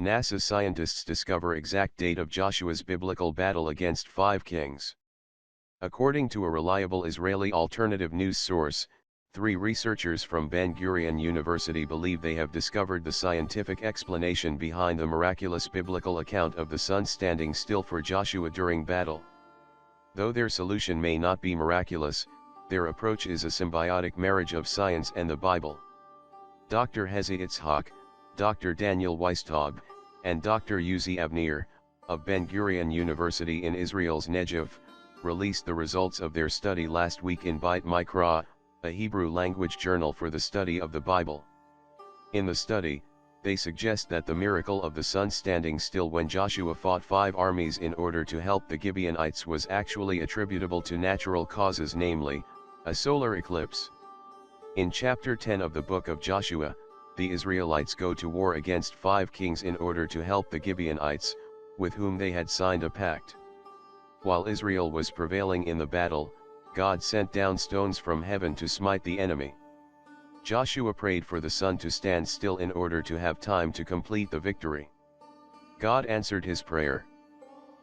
NASA scientists discover exact date of Joshua's biblical battle against 5 kings. According to a reliable Israeli alternative news source, 3 researchers from Ben-Gurion University believe they have discovered the scientific explanation behind the miraculous biblical account of the sun standing still for Joshua during battle. Though their solution may not be miraculous, their approach is a symbiotic marriage of science and the Bible. Dr. Hezi Itzhak, Dr. Daniel Weistaub, and Dr. Uzi Avnir, of Ben-Gurion University in Israel's Negev, released the results of their study last week in Beit Mikra, a Hebrew-language journal for the study of the Bible. In the study, they suggest that the miracle of the sun standing still when Joshua fought 5 armies in order to help the Gibeonites was actually attributable to natural causes, namely, a solar eclipse. In chapter 10 of the book of Joshua, the Israelites go to war against 5 kings in order to help the Gibeonites, with whom they had signed a pact. While Israel was prevailing in the battle, God sent down stones from heaven to smite the enemy. Joshua prayed for the sun to stand still in order to have time to complete the victory. God answered his prayer.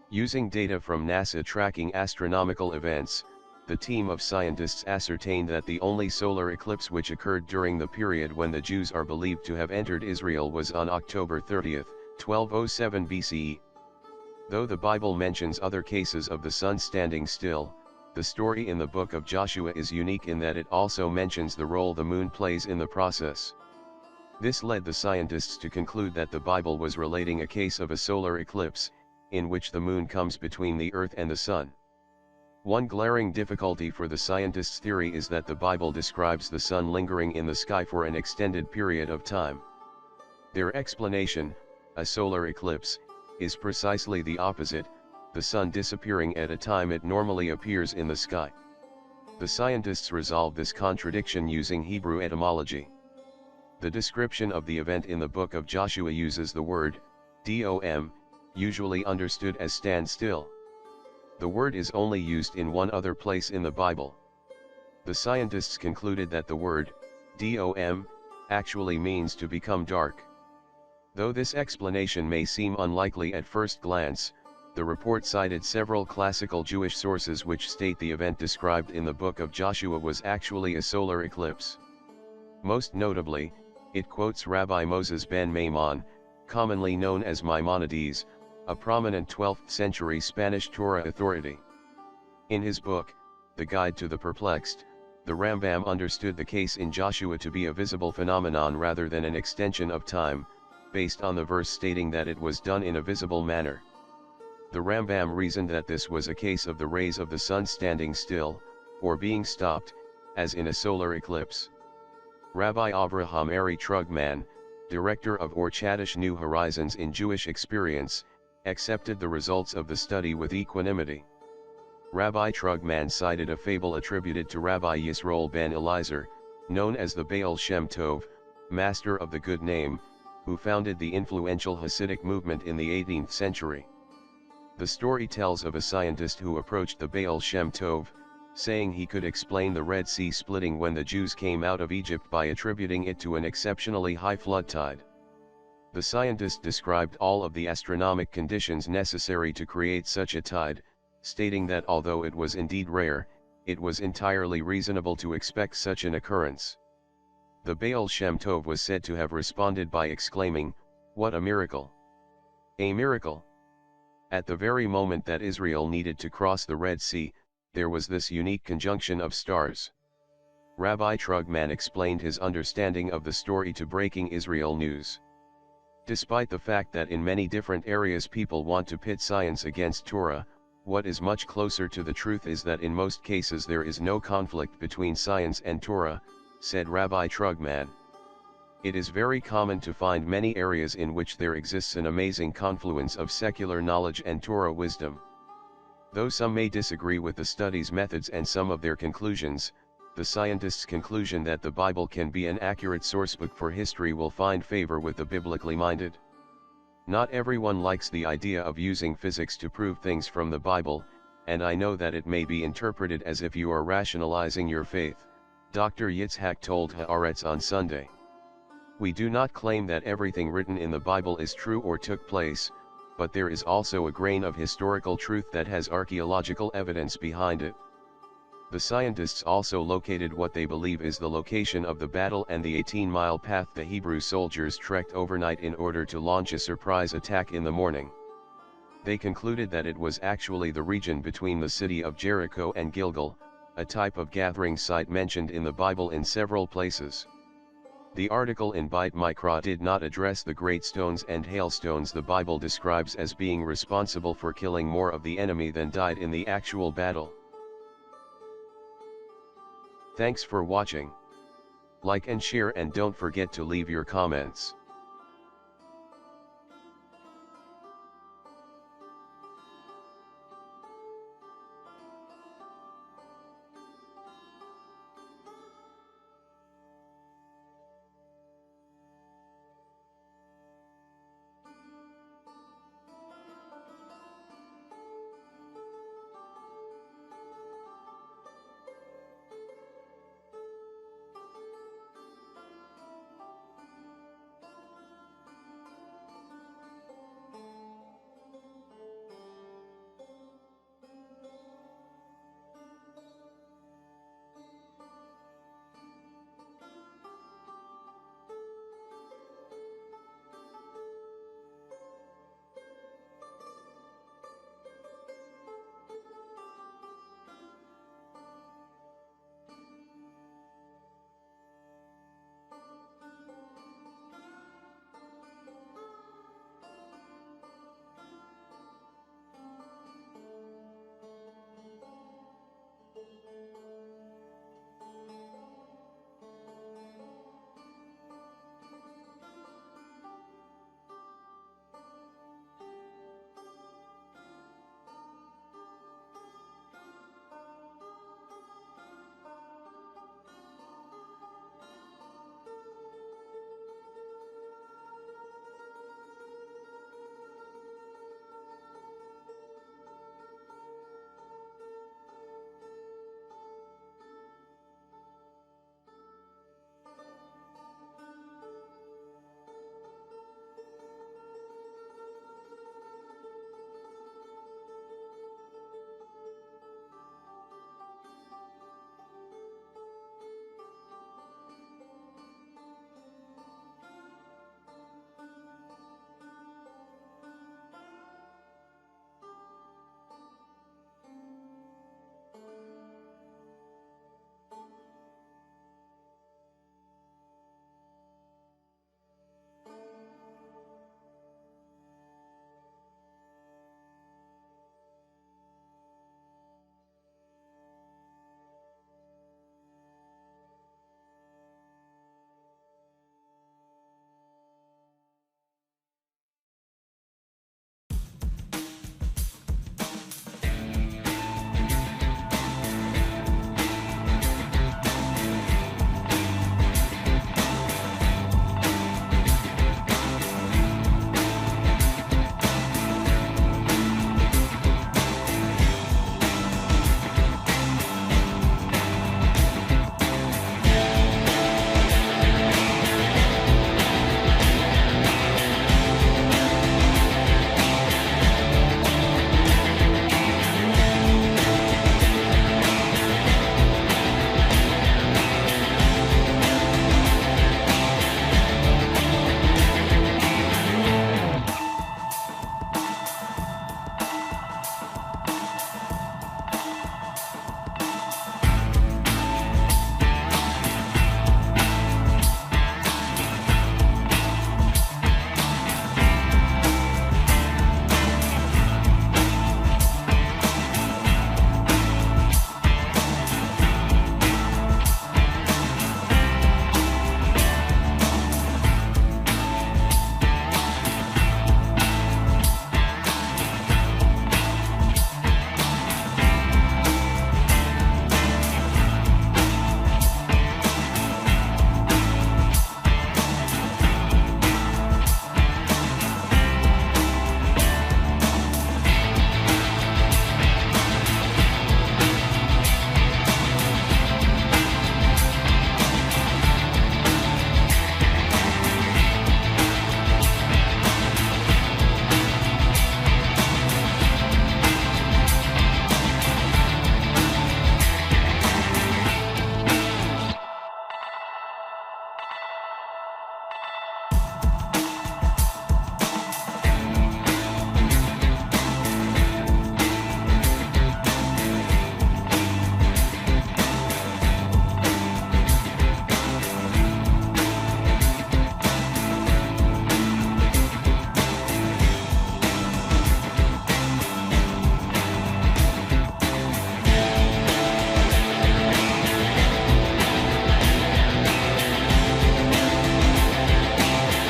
Using data from NASA tracking astronomical events, the team of scientists ascertained that the only solar eclipse which occurred during the period when the Jews are believed to have entered Israel was on October 30, 1207 BCE. Though the Bible mentions other cases of the sun standing still, the story in the book of Joshua is unique in that it also mentions the role the moon plays in the process. This led the scientists to conclude that the Bible was relating a case of a solar eclipse, in which the moon comes between the earth and the sun. One glaring difficulty for the scientists' theory is that the Bible describes the sun lingering in the sky for an extended period of time. Their explanation, a solar eclipse, is precisely the opposite, the sun disappearing at a time it normally appears in the sky. The scientists resolve this contradiction using Hebrew etymology. The description of the event in the book of Joshua uses the word, dom, usually understood as stand still. The word is only used in one other place in the Bible. The scientists concluded that the word, dom, actually means to become dark. Though this explanation may seem unlikely at first glance, the report cited several classical Jewish sources which state the event described in the book of Joshua was actually a solar eclipse. Most notably, it quotes Rabbi Moses ben Maimon, commonly known as Maimonides, a prominent 12th century Spanish Torah authority. In his book, The Guide to the Perplexed, the Rambam understood the case in Joshua to be a visible phenomenon rather than an extension of time, based on the verse stating that it was done in a visible manner. The Rambam reasoned that this was a case of the rays of the sun standing still, or being stopped, as in a solar eclipse. Rabbi Avraham Ari Trugman, director of Or Chadish New Horizons in Jewish Experience, accepted the results of the study with equanimity. Rabbi Trugman cited a fable attributed to Rabbi Yisroel ben Eliezer, known as the Baal Shem Tov, master of the good name, who founded the influential Hasidic movement in the 18th century. The story tells of a scientist who approached the Baal Shem Tov, saying he could explain the Red Sea splitting when the Jews came out of Egypt by attributing it to an exceptionally high flood tide. The scientist described all of the astronomic conditions necessary to create such a tide, stating that although it was indeed rare, it was entirely reasonable to expect such an occurrence. The Baal Shem Tov was said to have responded by exclaiming, "What a miracle! A miracle!" At the very moment that Israel needed to cross the Red Sea, there was this unique conjunction of stars. Rabbi Trugman explained his understanding of the story to Breaking Israel News. Despite the fact that in many different areas people want to pit science against Torah, what is much closer to the truth is that in most cases there is no conflict between science and Torah, said Rabbi Trugman. It is very common to find many areas in which there exists an amazing confluence of secular knowledge and Torah wisdom. Though some may disagree with the study's methods and some of their conclusions, the scientists' conclusion that the Bible can be an accurate sourcebook for history will find favor with the biblically minded. Not everyone likes the idea of using physics to prove things from the Bible, and I know that it may be interpreted as if you are rationalizing your faith, Dr. Yitzhak told Haaretz on Sunday. We do not claim that everything written in the Bible is true or took place, but there is also a grain of historical truth that has archaeological evidence behind it. The scientists also located what they believe is the location of the battle and the 18-mile path the Hebrew soldiers trekked overnight in order to launch a surprise attack in the morning. They concluded that it was actually the region between the city of Jericho and Gilgal, a type of gathering site mentioned in the Bible in several places. The article in Beit Mikra did not address the great stones and hailstones the Bible describes as being responsible for killing more of the enemy than died in the actual battle. Thanks for watching. Like and share, and don't forget to leave your comments.